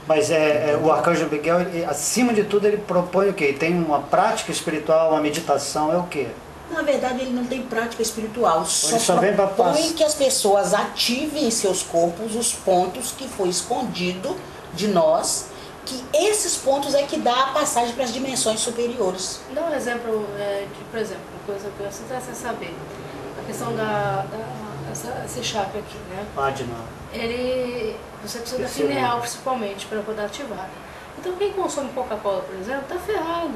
Mas o Arcanjo Miguel, acima de tudo, ele propõe o quê? Tem uma prática espiritual, uma meditação, é o quê? Na verdade, ele não tem prática espiritual, só vem propõe que as pessoas ativem em seus corpos os pontos que foi escondido de nós, que esses pontos é que dá a passagem para as dimensões superiores. Dá um exemplo, por exemplo, uma coisa que eu preciso saber. A questão esse chakra aqui, né? Adna. Você precisa da pineal principalmente para poder ativar. Então quem consome Coca-Cola, por exemplo, tá ferrado.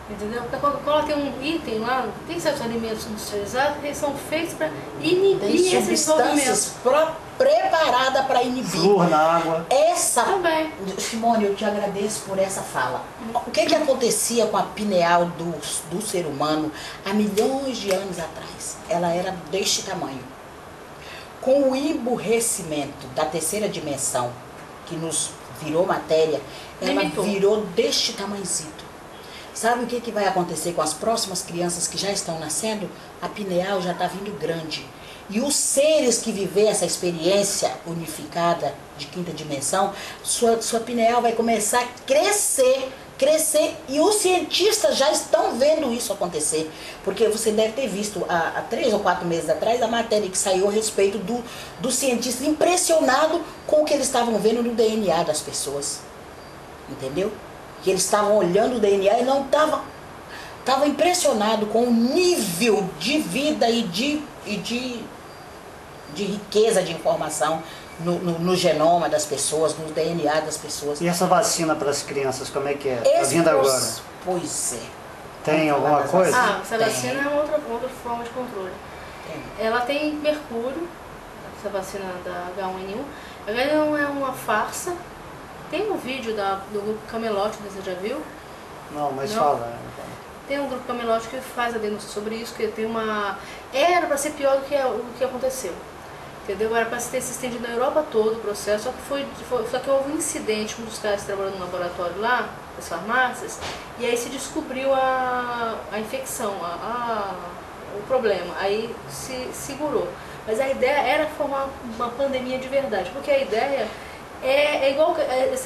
Entendeu? Porque a Coca-Cola tem um item lá, tem certos alimentos industrializados que são feitos para inibir esse substâncias preparadas para inibir. Flúor na água. Também. Simone, eu te agradeço por essa fala. O que acontecia com a pineal do ser humano há milhões de anos atrás? Ela era deste tamanho. Com o emburrecimento da terceira dimensão, que nos virou matéria, ela virou deste tamanhozito. Sabe o que vai acontecer com as próximas crianças que já estão nascendo? A pineal já está vindo grande. E os seres que viver essa experiência unificada de quinta dimensão, sua pineal vai começar a crescer, e os cientistas já estão vendo isso acontecer. Porque você deve ter visto há 3 ou 4 meses atrás a matéria que saiu a respeito do cientista impressionado com o que eles estavam vendo no DNA das pessoas. Entendeu? Que eles estavam olhando o DNA e não estavam impressionados com o nível de vida e de riqueza de informação no genoma das pessoas, no DNA das pessoas. E essa vacina para as crianças, como é que é? Está vindo agora? Pois é. Tem alguma coisa? Essa vacina é outra forma de controle. Ela tem mercúrio, essa vacina da H1N1. A H1N1 é uma farsa. Tem um vídeo do grupo Camelote, você já viu? Não, mas fala. Tem um grupo Camelote que faz a denúncia sobre isso, que tem era para ser pior do que o que aconteceu. Entendeu? Era para ter se estendido na Europa todo o processo, só que houve um incidente com um dos caras que trabalhou no laboratório lá, das farmácias, e aí se descobriu a infecção, o problema. Aí se segurou. Mas a ideia era formar uma pandemia de verdade, porque a ideia é igual...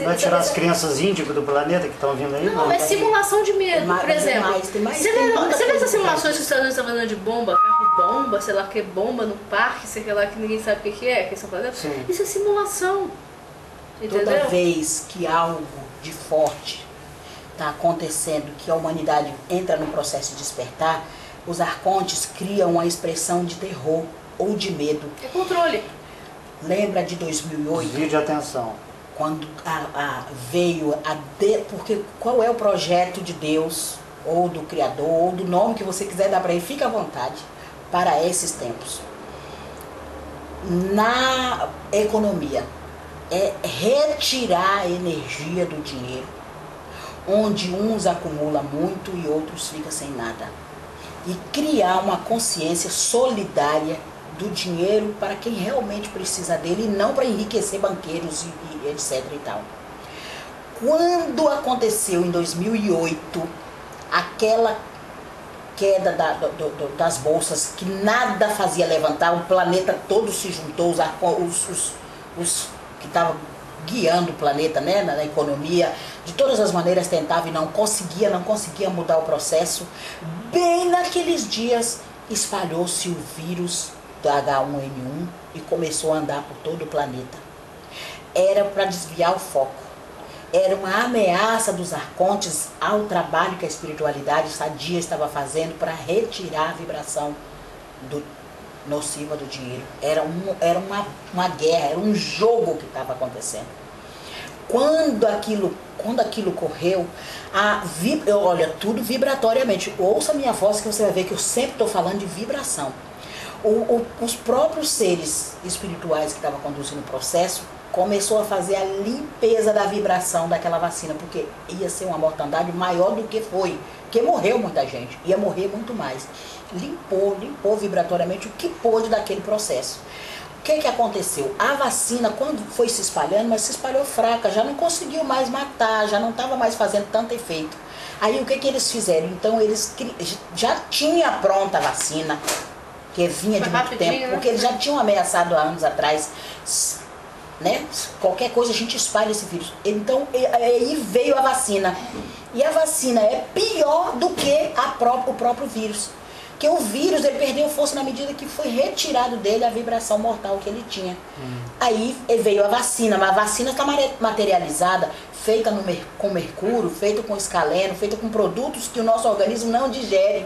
Vai tirar as crianças índigo do planeta que estão vindo aí? Não, é simulação de medo, por exemplo. Você vê essas simulações que os Estados Unidos estão fazendo de bomba, carro-bomba, sei lá que bomba no parque, sei lá que ninguém sabe o que é, que eles estão fazendo? Sim. Isso é simulação. Entendeu? Toda vez que algo de forte está acontecendo, que a humanidade entra no processo de despertar, os arcontes criam uma expressão de terror ou de medo. É controle. Lembra de 2008? Desvio de atenção. Quando veio porque qual é o projeto de Deus, ou do Criador, ou do nome que você quiser dar para ele, fica à vontade, para esses tempos. Na economia, é retirar a energia do dinheiro, onde uns acumulam muito e outros ficam sem nada. E criar uma consciência solidária do dinheiro para quem realmente precisa dele e não para enriquecer banqueiros e etc e tal. Quando aconteceu em 2008 aquela queda das bolsas que nada fazia levantar, o planeta todo se juntou, os que estavam guiando o planeta, né, na economia, de todas as maneiras tentava e não conseguia mudar o processo. Bem naqueles dias espalhou-se o vírus da H1N1 e começou a andar por todo o planeta. Era para desviar o foco. Era uma ameaça dos arcontes ao trabalho que a espiritualidade sadia estava fazendo para retirar a vibração nociva do dinheiro. Era uma guerra, era um jogo que estava acontecendo. Quando aquilo correu, olha, tudo vibratoriamente. Ouça a minha voz que você vai ver que eu sempre estou falando de vibração. Os próprios seres espirituais que estavam conduzindo o processo começou a fazer a limpeza da vibração daquela vacina, porque ia ser uma mortandade maior do que foi, porque morreu muita gente, ia morrer muito mais. Limpou vibratoriamente o que pôde daquele processo. O que aconteceu? A vacina, quando foi se espalhando, mas se espalhou fraca, já não conseguiu mais matar, já não estava mais fazendo tanto efeito. Aí o que eles fizeram? Então eles já tinha pronta a vacina, que vinha de muito tempo, porque eles já tinham ameaçado há anos atrás né? Qualquer coisa a gente espalha esse vírus. Então aí veio a vacina. E a vacina é pior do que o próprio vírus. Porque o vírus ele perdeu força na medida que foi retirado dele a vibração mortal que ele tinha. Aí veio a vacina, mas a vacina está materializada, feita com mercúrio, feita com escaleno, feita com produtos que o nosso organismo não digere.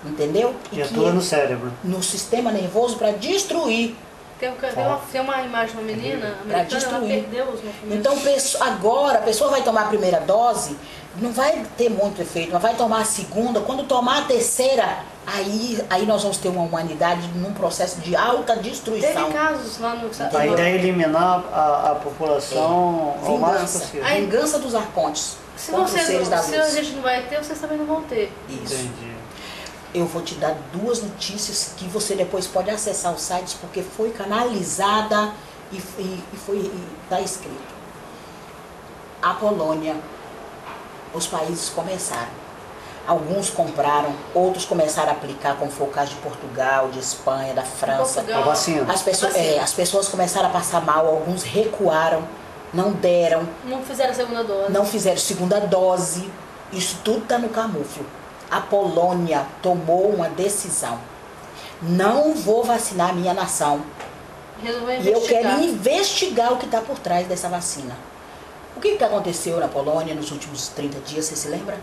Entendeu? E atua no cérebro. No sistema nervoso para destruir. Tem uma imagem de uma menina americana, ela perdeu os movimentos. Então agora a pessoa vai tomar a primeira dose, não vai ter muito efeito, mas vai tomar a segunda, quando tomar a terceira, aí nós vamos ter uma humanidade num processo de alta destruição. Teve casos lá no... A ideia é eliminar a população ao máximo possível. A vingança dos arcontes contra os seres da luz. Se a gente não vai ter, vocês também não vão ter. Isso. Entendi. Eu vou te dar 2 notícias que você depois pode acessar os sites, porque foi canalizada e está escrito. A Polônia, os países começaram. Alguns compraram, outros começaram a aplicar, como foi o caso de Portugal, de Espanha, da França. A vacina. As pessoas começaram a passar mal, alguns recuaram, não deram. Não fizeram a segunda dose. Não fizeram segunda dose. Isso tudo está no camuflo. A Polônia tomou uma decisão. Não vou vacinar a minha nação. E eu quero investigar o que está por trás dessa vacina. O que aconteceu na Polônia nos últimos 30 dias, você se lembra?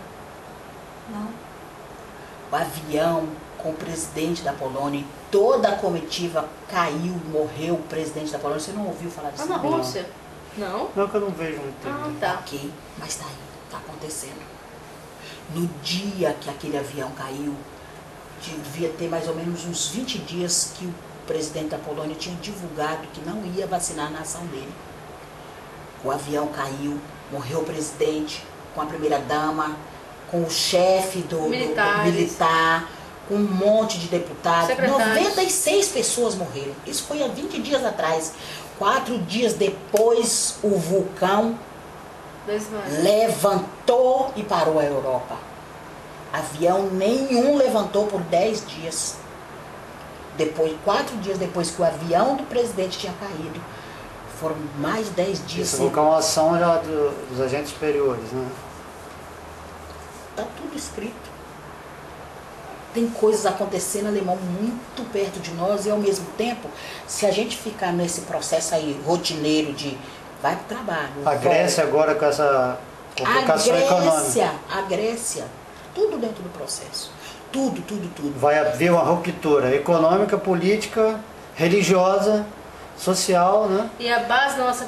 Não. O avião com o presidente da Polônia e toda a comitiva caiu, morreu o presidente da Polônia. Você não ouviu falar disso? Na Rússia? Não? Não, que eu não vejo muito tempo. Tá. Ok, mas está aí, está acontecendo. No dia que aquele avião caiu, devia ter mais ou menos uns 20 dias que o presidente da Polônia tinha divulgado que não ia vacinar a nação dele. O avião caiu, morreu o presidente, com a primeira-dama, com o chefe do militar, com um monte de deputados. 96 pessoas morreram. Isso foi há 20 dias atrás. 4 dias depois, o vulcão levantou e parou a Europa. Avião nenhum levantou por 10 dias. 4 dias depois que o avião do presidente tinha caído, foram mais 10 dias. Isso foi uma ação já dos agentes superiores, né? Está tudo escrito. Tem coisas acontecendo, alemão, muito perto de nós e ao mesmo tempo, se a gente ficar nesse processo aí rotineiro de vai para o trabalho. A Grécia agora com essa complicação econômica. A Grécia, tudo dentro do processo. Tudo. Vai haver uma ruptura econômica, política, religiosa, social, né? E a base da nossa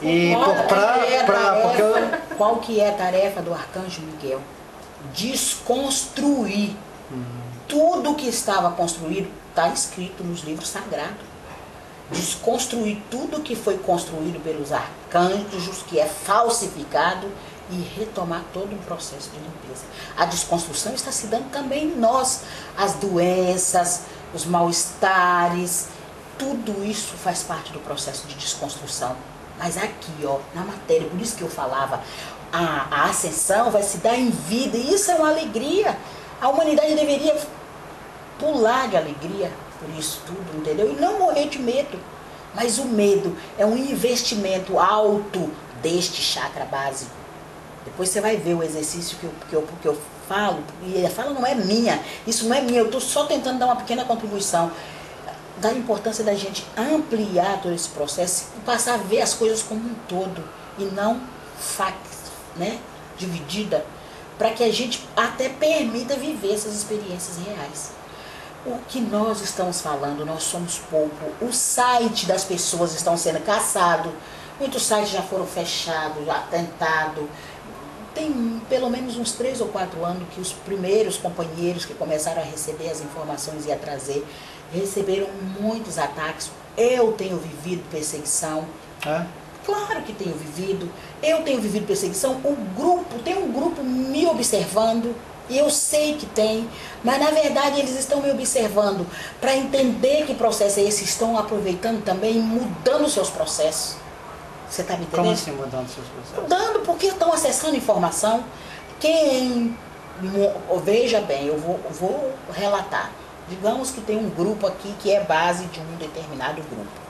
Qual que é a tarefa do Arcanjo Miguel? Desconstruir. Tudo que estava construído está escrito nos livros sagrados. Desconstruir tudo que foi construído pelos arcanjos, que é falsificado, e retomar todo um processo de limpeza. A desconstrução está se dando também em nós. As doenças, os mal-estares, tudo isso faz parte do processo de desconstrução. Mas aqui, ó, na matéria, por isso que eu falava, a ascensão vai se dar em vida, e isso é uma alegria. A humanidade deveria pular de alegria por isso tudo, entendeu? E não morrer de medo. Mas o medo é um investimento alto deste chakra básico. Depois você vai ver o exercício que eu falo, e a fala não é minha, isso não é minha, eu estou só tentando dar uma pequena contribuição. Da importância da gente ampliar todo esse processo e passar a ver as coisas como um todo, e não dividida, para que a gente até permita viver essas experiências reais. O que nós estamos falando, nós somos pouco. O site das pessoas estão sendo caçado. Muitos sites já foram fechados, já tentados. Tem pelo menos uns 3 ou 4 anos que os primeiros companheiros que começaram a receber as informações e a trazer, receberam muitos ataques. Eu tenho vivido perseguição. Claro que tenho vivido. Eu tenho vivido perseguição. Tem um grupo me observando. E eu sei que tem, mas na verdade eles estão me observando para entender que processo é esse, estão aproveitando também, mudando seus processos. Você está me entendendo? Como assim mudando seus processos? Mudando porque estão acessando informação. Veja bem, eu vou relatar. Digamos que tem um grupo aqui que é base de um determinado grupo.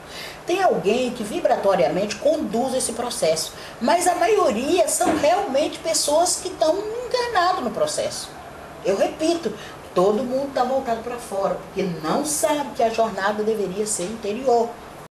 Tem alguém que vibratoriamente conduz esse processo, mas a maioria são realmente pessoas que estão enganadas no processo. Eu repito, todo mundo está voltado para fora, porque não sabe que a jornada deveria ser interior.